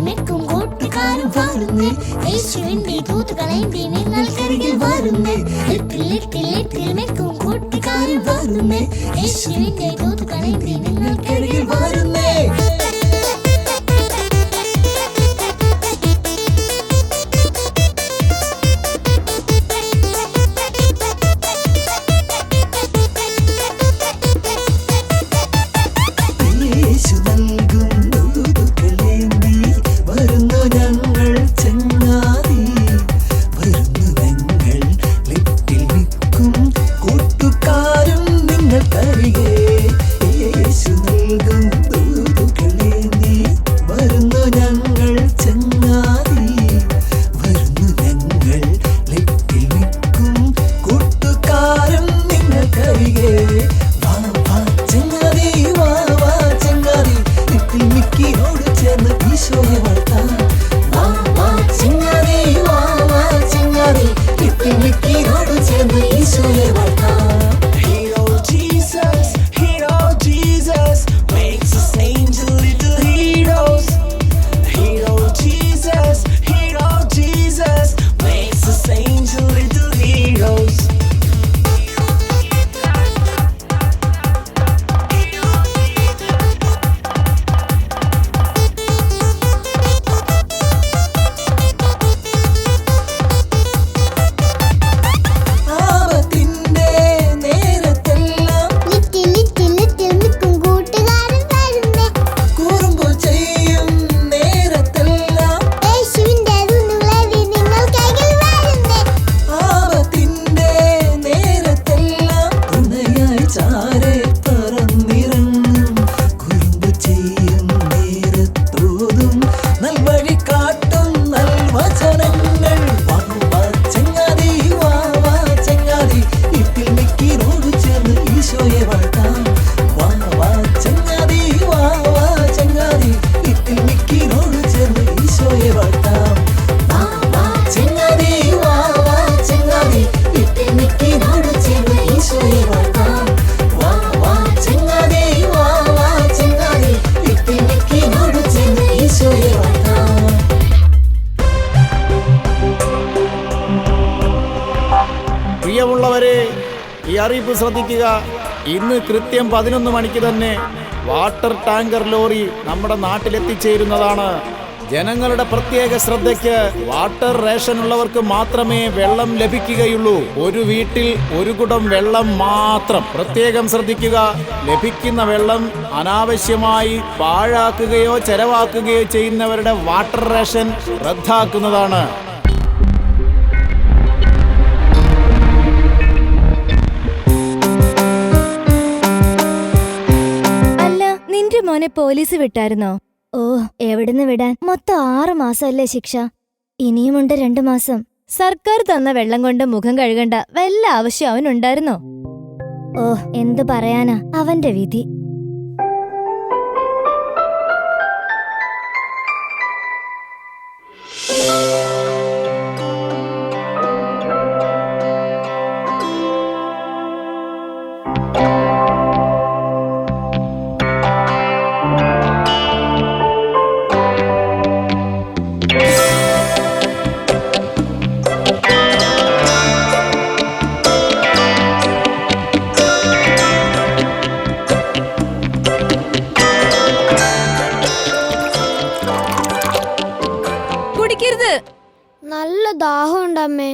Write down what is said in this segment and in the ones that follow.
നിൽക്കും കൂട്ടുകാരും വരുന്നേ, യേശുവിന്റെ ദൂതുകളേന്തി നിങ്ങൾക്കരികിൽ വരുന്നേ. നിൽക്കും കൂട്ടുകാരും വരുന്നേ, യേശുവിന്റെ ദൂതുകളേന്തി നിങ്ങൾക്കരികിൽ വരുന്നേ. പ്രിയമുള്ളവരെ, ഈ അറിയിപ്പ് ശ്രദ്ധിക്കുക. ഇന്ന് കൃത്യം 11 മണിക്ക് തന്നെ വാട്ടർ ടാങ്കർ ലോറി നമ്മുടെ നാട്ടിലെത്തിച്ചേരുന്നതാണ്. ജനങ്ങളുടെ പ്രത്യേക ശ്രദ്ധയ്ക്ക്, വാട്ടർ റേഷൻ ഉള്ളവർക്ക് മാത്രമേ വെള്ളം ലഭിക്കുകയുള്ളൂ. ഒരു വീട്ടിൽ ഒരു കുടം വെള്ളം മാത്രം. പ്രത്യേകം ശ്രദ്ധിക്കുക. ലഭിക്കുന്ന വെള്ളം അനാവശ്യമായി പാഴാക്കുകയോ ചെലവാക്കുകയോ ചെയ്യുന്നവരുടെ വാട്ടർ റേഷൻ റദ്ദാക്കുന്നതാണ്. മോനെ പോലീസ് വിട്ടായിരുന്നോ? ഓ, എവിടുന്ന് വിടാൻ? മൊത്തം 6 മാസമല്ലേ ശിക്ഷ? ഇനിയുമുണ്ട് 2 മാസം. സർക്കാർ തന്ന വെള്ളം കൊണ്ട് മുഖം കഴുകണ്ട വല്ല ആവശ്യം അവനുണ്ടായിരുന്നോ? ഓ, എന്തു പറയാനാ, അവന്റെ വിധി. നല്ല ദാഹമുണ്ടമ്മേ.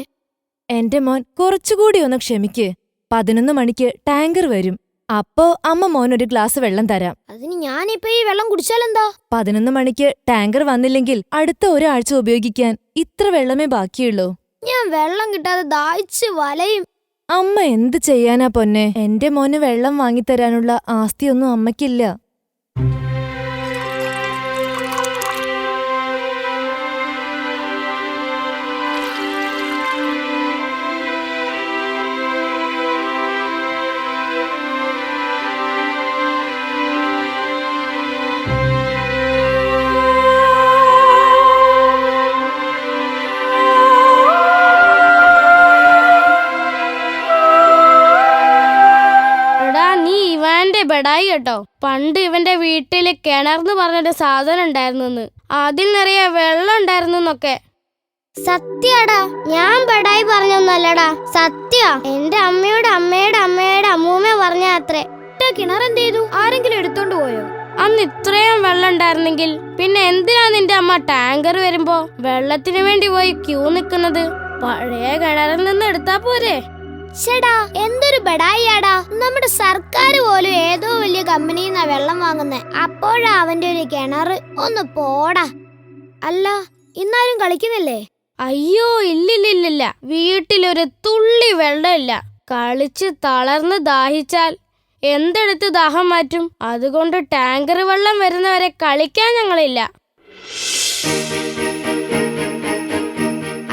എന്റെ മോൻ കുറച്ചുകൂടി ഒന്ന് ക്ഷമിക്ക്. 11 മണിക്ക് ടാങ്കർ വരും. അപ്പോ അമ്മ മോനൊരു ഗ്ലാസ് വെള്ളം തരാം. അതിന് ഞാനിപ്പോ ഈ വെള്ളം കുടിച്ചാലെന്താ? 11 മണിക്ക് ടാങ്കർ വന്നില്ലെങ്കിൽ അടുത്ത ഒരാഴ്ച ഉപയോഗിക്കാൻ ഇത്ര വെള്ളമേ ബാക്കിയുള്ളൂ. ഞാൻ വെള്ളം കിട്ടാതെ ദാഹിച്ച് വലയും. അമ്മ എന്ത് ചെയ്യാനാ പൊന്നെ? എന്റെ മോന് വെള്ളം വാങ്ങിത്തരാനുള്ള ആസ്തിയൊന്നും അമ്മയ്ക്കില്ല. ബടായി കേട്ടോ. പണ്ട് ഇവന്റെ വീട്ടില് കിണർന്ന് പറഞ്ഞൊരു സാധനം ഉണ്ടായിരുന്നു, അതിൽ നിറയെ വെള്ളം ഉണ്ടായിരുന്നൊക്കെ. സത്യാടാ, ഞാൻ ബടായി പറഞ്ഞൊന്നല്ലടാ, സത്യ. എന്റെ അമ്മയുടെ അമ്മയുടെ അമ്മയുടെ അമ്മൂമ്മ പറഞ്ഞ അത്രേ. കിണർ എന്ത് ചെയ്തു? ആരെങ്കിലും എടുത്തോണ്ട് പോയോ? അന്ന് ഇത്രയും വെള്ളം ഉണ്ടായിരുന്നെങ്കിൽ പിന്നെ എന്തിനാ നിന്റെ അമ്മ ടാങ്കർ വരുമ്പോ വെള്ളത്തിന് വേണ്ടി പോയി ക്യൂ നിക്കുന്നത്? പഴയ കിണറിൽ നിന്ന് എടുത്താ പോരെ? ചേടാ, എന്തൊരു ബടായിയാടാ. നമ്മുടെ സർക്കാർ പോലും ഏതോ വലിയ കമ്പനിയിൽ നിന്നാ വെള്ളം വാങ്ങുന്നേ. അപ്പോഴാ അവന്റെ ഒരു കിണർ. ഒന്ന് പോടാ. അല്ല, ഇന്നാരും കളിക്കുന്നില്ലേ? അയ്യോ, ഇല്ലില്ലില്ല. വീട്ടിലൊരു തുള്ളി വെള്ളമില്ല. കളിച്ച് തളർന്ന് ദാഹിച്ചാൽ എന്തെടുത്ത് ദാഹം മാറ്റും? അതുകൊണ്ട് ടാങ്കർ വെള്ളം വരുന്നവരെ കളിക്കാൻ ഞങ്ങളില്ല.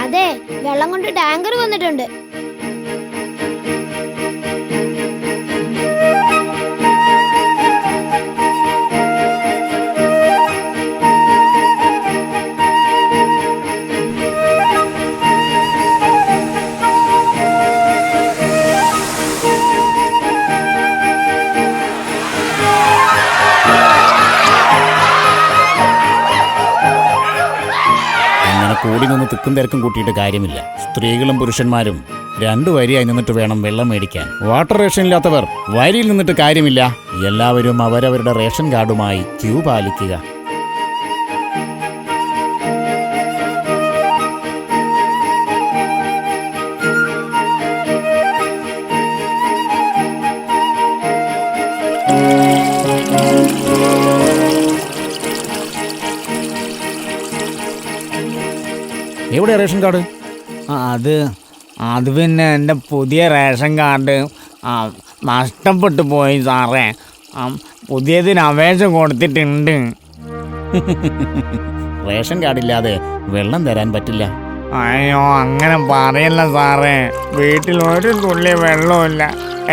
അതെ, വെള്ളം കൊണ്ട് ടാങ്കർ വന്നിട്ടുണ്ട്. കൂടി നിന്ന് തിക്കും തിരക്കും കൂട്ടിയിട്ട് കാര്യമില്ല. സ്ത്രീകളും പുരുഷന്മാരും 2 വരിയായി നിന്നിട്ട് വേണം വെള്ളം മേടിക്കാൻ. വാട്ടർ റേഷൻ ഇല്ലാത്തവർ വരിയിൽ നിന്നിട്ട് കാര്യമില്ല. എല്ലാവരും അവരവരുടെ റേഷൻ കാർഡുമായി ക്യൂ പാലിക്കുക. എവിടെ റേഷൻ കാർഡ്? അത് പിന്നെ എൻ്റെ പുതിയ റേഷൻ കാർഡ് നഷ്ടപ്പെട്ടു പോയി സാറേ. പുതിയതിന് അപേക്ഷ കൊടുത്തിട്ടുണ്ട്. റേഷൻ കാർഡില്ലാതെ വെള്ളം തരാൻ പറ്റില്ല. അയ്യോ, അങ്ങനെ പറയല്ല സാറേ. വീട്ടിൽ ഒരു തുള്ളി വെള്ളമില്ല.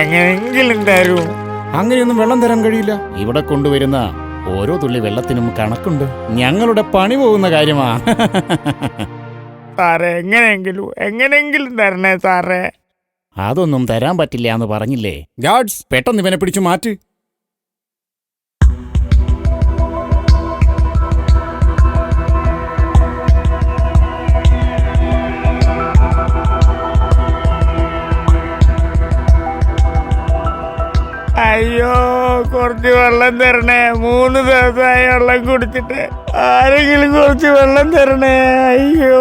എങ്ങനെയെങ്കിലും തരൂ. അങ്ങനെയൊന്നും വെള്ളം തരാൻ കഴിയില്ല. ഇവിടെ കൊണ്ടുവരുന്ന ഓരോ തുള്ളി വെള്ളത്തിനും കണക്കുണ്ട്. ഞങ്ങളുടെ പണി പോകുന്ന കാര്യമാ. സാറേ, എങ്ങനെയെങ്കിലും തരണേ സാറേ. അതൊന്നും തരാൻ പറ്റില്ല എന്ന് പറഞ്ഞില്ലേ? ഗാർഡ്സ്, പെട്ടെന്ന് ഇവനെ പിടിച്ചു മാറ്റ്. അയ്യോ, കുറച്ച് വെള്ളം തരണേ. 3 ദിവസമായി വെള്ളം കുടിച്ചിട്ട്. ആരെങ്കിലും കുറച്ച് വെള്ളം തരണേ. അയ്യോ.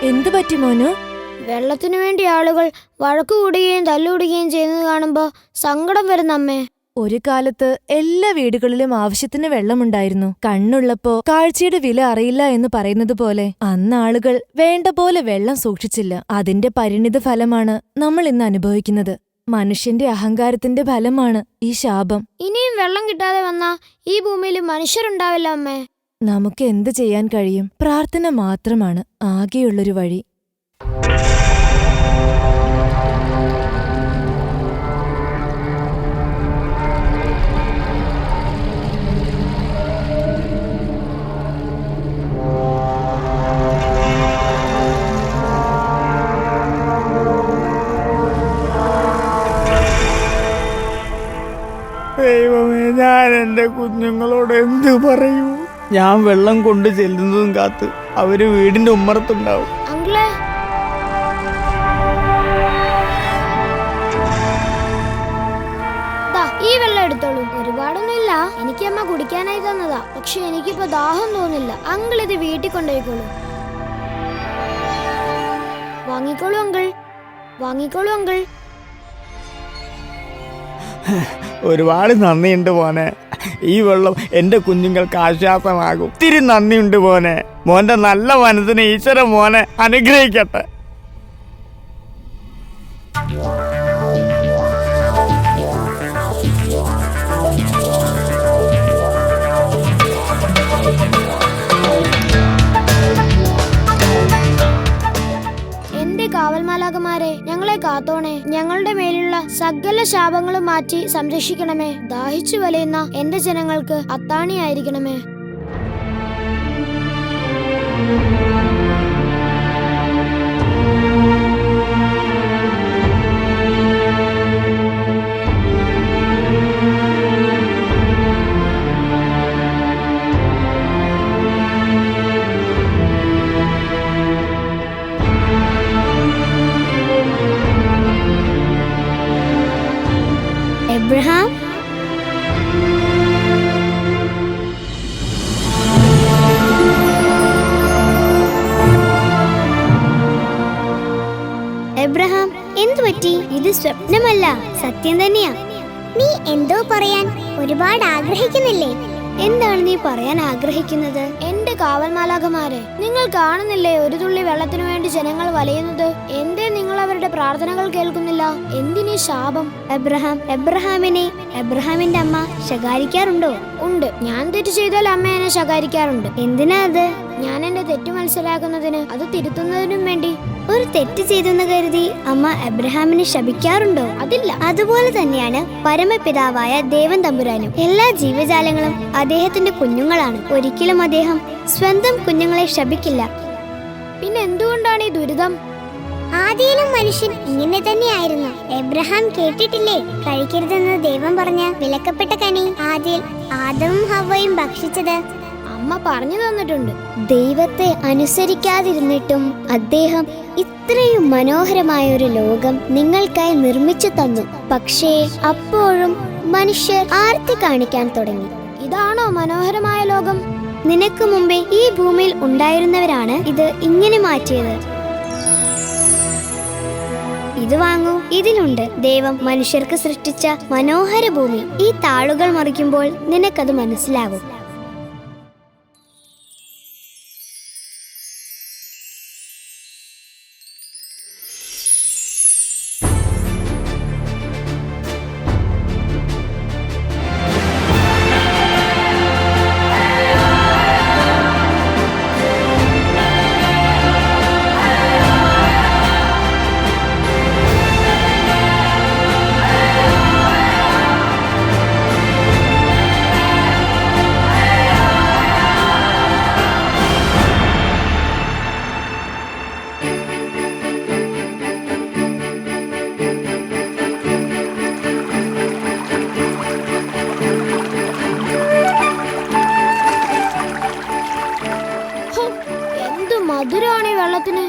എന്തു പറ്റി മോനു? വെള്ളത്തിനു വേണ്ടി ആളുകൾ വഴക്കുകൂടുകയും തല്ലുകൂടുകയും ചെയ്യുന്നത് കാണുമ്പോ സങ്കടം വരുന്ന അമ്മേ. ഒരു കാലത്ത് എല്ലാ വീടുകളിലും ആവശ്യത്തിന് വെള്ളമുണ്ടായിരുന്നു. കണ്ണുള്ളപ്പോ കാഴ്ചയുടെ വില അറിയില്ല എന്ന് പറയുന്നത് പോലെ അന്ന് ആളുകൾ വേണ്ട പോലെ വെള്ളം സൂക്ഷിച്ചില്ല. അതിന്റെ പരിണിത ഫലമാണ് നമ്മൾ ഇന്ന് അനുഭവിക്കുന്നത്. മനുഷ്യന്റെ അഹങ്കാരത്തിന്റെ ഫലമാണ് ഈ ശാപം. ഇനിയും വെള്ളം കിട്ടാതെ വന്നാ ഈ ഭൂമിയിൽ മനുഷ്യരുണ്ടാവില്ല അമ്മേ. നമുക്ക് എന്ത് ചെയ്യാൻ കഴിയും? പ്രാർത്ഥന മാത്രമാണ് ആകെയുള്ളൊരു വഴി. ദൈവമേ, ഞാൻ എൻ്റെ കുഞ്ഞുങ്ങളോട് എന്ത് പറയൂ? ഞാൻ വെള്ളം കൊണ്ട് ചെല്ലുന്നതും കാത്ത് അവര് വീടിന്റെ ഉമ്മറത്തുണ്ടാവും. അങ്കിളേ, ഈ വെള്ളം എടുത്തോളൂ. ഒരുപാടൊന്നുമില്ല, എനിക്ക് അമ്മ കുടിക്കാനായി തന്നതാ. പക്ഷെ എനിക്കിപ്പോ ദാഹം തോന്നില്ല. അങ്കിൾ ഇത് വീട്ടിൽ കൊണ്ടുപോയിക്കോളൂ. വാങ്ങിക്കോളൂ അങ്കിൾ, വാങ്ങിക്കോളൂ അങ്കിൾ. ഒരുപാട് നന്ദിയുണ്ട് മോനെ. ഈ വെള്ളം എൻ്റെ കുഞ്ഞുങ്ങൾക്ക് ആശ്വാസമാകും. ഒത്തിരി നന്ദിയുണ്ട് മോനെ. മോന്റെ നല്ല മനസ്സിനെ ഈശ്വരൻ മോനെ അനുഗ്രഹിക്കട്ടെ. കാവൽമാലാകമാരെ ഞങ്ങളെ കാത്തോണേ. ഞങ്ങളുടെ മേലുള്ള സകല ശാപങ്ങളും മാറ്റി സംരക്ഷിക്കണമേ. ദാഹിച്ചു വലയുന്ന എന്റെ ജനങ്ങൾക്ക് അത്താണിയായിരിക്കണമേ. എബ്രഹാം, എബ്രഹാം, എന്തു പറ്റി? ഇത് സ്വപ്നമല്ല, സത്യം തന്നെയാ. നീ എന്തോ പറയാൻ ഒരുപാട് ആഗ്രഹിക്കുന്നില്ലേ? എന്താണ് നീ പറയാൻ ആഗ്രഹിക്കുന്നത്? എന്റെ കാവൽമാലാകമാരെ, നിങ്ങൾ കാണുന്നില്ലേ ഒരു തുള്ളി വെള്ളത്തിനു വേണ്ടി ജനങ്ങൾ വലയുന്നത്? എന്തേ നിങ്ങൾ അവരുടെ പ്രാർത്ഥനകൾ കേൾക്കുന്നില്ല? എന്തിനീ ശാപം? എബ്രഹാമിനെ എബ്രഹാമിന്റെ അമ്മ ശകാരിക്കാറുണ്ടോ? ഉണ്ട്. ഞാൻ തെറ്റ് ചെയ്താൽ അമ്മ എന്നെ ശകാരിക്കാറുണ്ട്. എന്തിനാ അത്? ഞാൻ എന്റെ തെറ്റ് മനസ്സിലാക്കുന്നതിന്, അത് തിരുത്തുന്നതിനും വേണ്ടി. ഒരു തെറ്റ് ചെയ്തെന്ന് കരുതി അമ്മ എബ്രഹാമിനെ ശപിക്കാറുണ്ടോ? അതില്ല. അതുപോലെ തന്നെയാണ് പരമപിതാവായ ദേവൻ തമ്പുരാനും. എല്ലാ ജീവജാലങ്ങളും അദ്ദേഹത്തിന്റെ കുഞ്ഞുങ്ങളാണ്. ഒരിക്കലും അദ്ദേഹം സ്വന്തം കുഞ്ഞുങ്ങളെ ശപിക്കില്ല. പിന്നെ എന്തുകൊണ്ടാണ് ഈ ദുരിതം? ആദിയിലും മനുഷ്യൻ ഇങ്ങനെ തന്നെയായിരുന്നു. എബ്രഹാം കേട്ടിട്ടില്ലേ, കഴിക്കരുതെന്ന് ദൈവം പറഞ്ഞ വിലക്കപ്പെട്ട കനി ആദിയിൽ ആദമും ഹവ്വയും ഭക്ഷിച്ചത്? അമ്മ പറഞ്ഞു തന്നിട്ടുണ്ട്. ദൈവത്തെ അനുസരിക്കാതിരുന്നിട്ടും അദ്ദേഹം ഇത്രയും മനോഹരമായ ഒരു ലോകം നിങ്ങൾക്കായി നിർമ്മിച്ചു തന്നു. പക്ഷേ അപ്പോഴും മനുഷ്യർ ആർത്തി കാണിക്കാൻ തുടങ്ങി. ഇതാണോ മനോഹരമായ ലോകം? നിനക്ക് മുമ്പേ ഈ ഭൂമിയിൽ ഉണ്ടായിരുന്നവരാണ് ഇത് ഇങ്ങനെ മാറ്റിയത്. ഇത് വാങ്ങൂ, ഇതിലുണ്ട് ദൈവം മനുഷ്യർക്ക് സൃഷ്ടിച്ച മനോഹര ഭൂമി. ഈ താളുകൾ മറിക്കുമ്പോൾ നിനക്കത് മനസ്സിലാവും. മധുരമാണ് ഈ വെള്ളത്തിന്.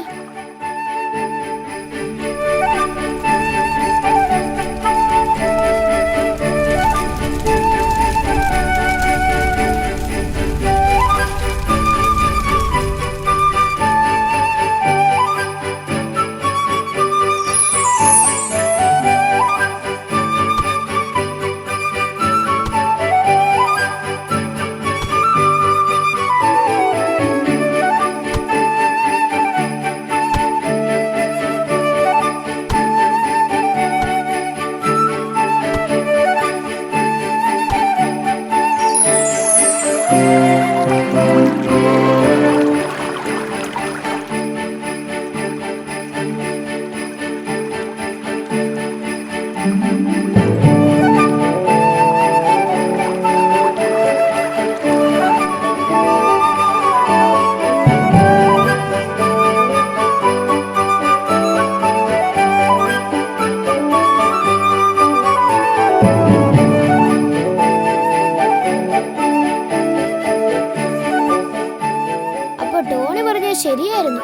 ടോണി പറഞ്ഞത് ശരിയായിരുന്നു.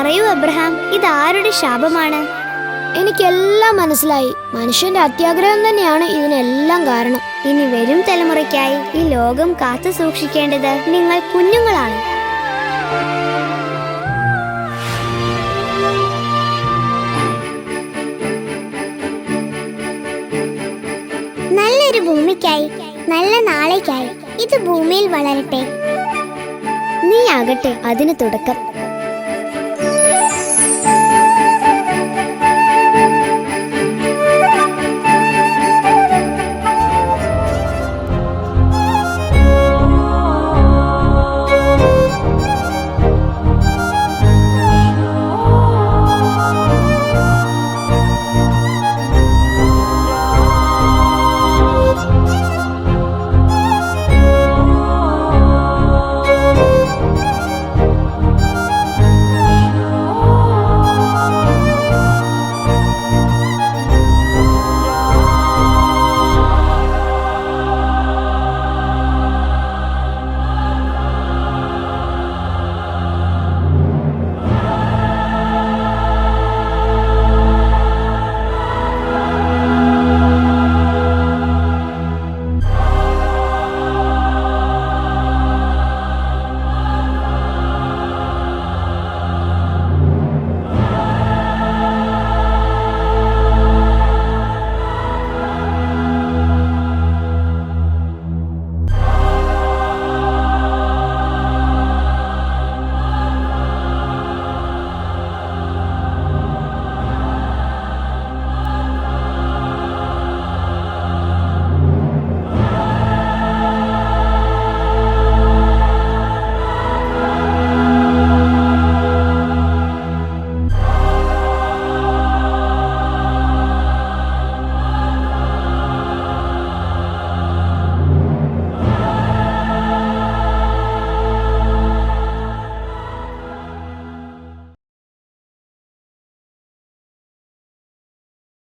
പറയൂ അബ്രഹാം, ഇതാരുടെ ശാപമാണ്? എനിക്കെല്ലാം മനസ്സിലായി. മനുഷ്യന്റെ അത്യാഗ്രഹം തന്നെയാണ് ഇതിനെല്ലാം കാരണം. ഇനി വരും തലമുറയ്ക്കായി ഈ ലോകം കാത്തു സൂക്ഷിക്കേണ്ടത് നിങ്ങൾ കുഞ്ഞുങ്ങളാണ്. നല്ലൊരു ഭൂമിക്കായി, നല്ല നാളേക്കായി ഇത് ഭൂമിയിൽ വളരട്ടെ. നീ ആകട്ടെ അതിന് തുടക്കം.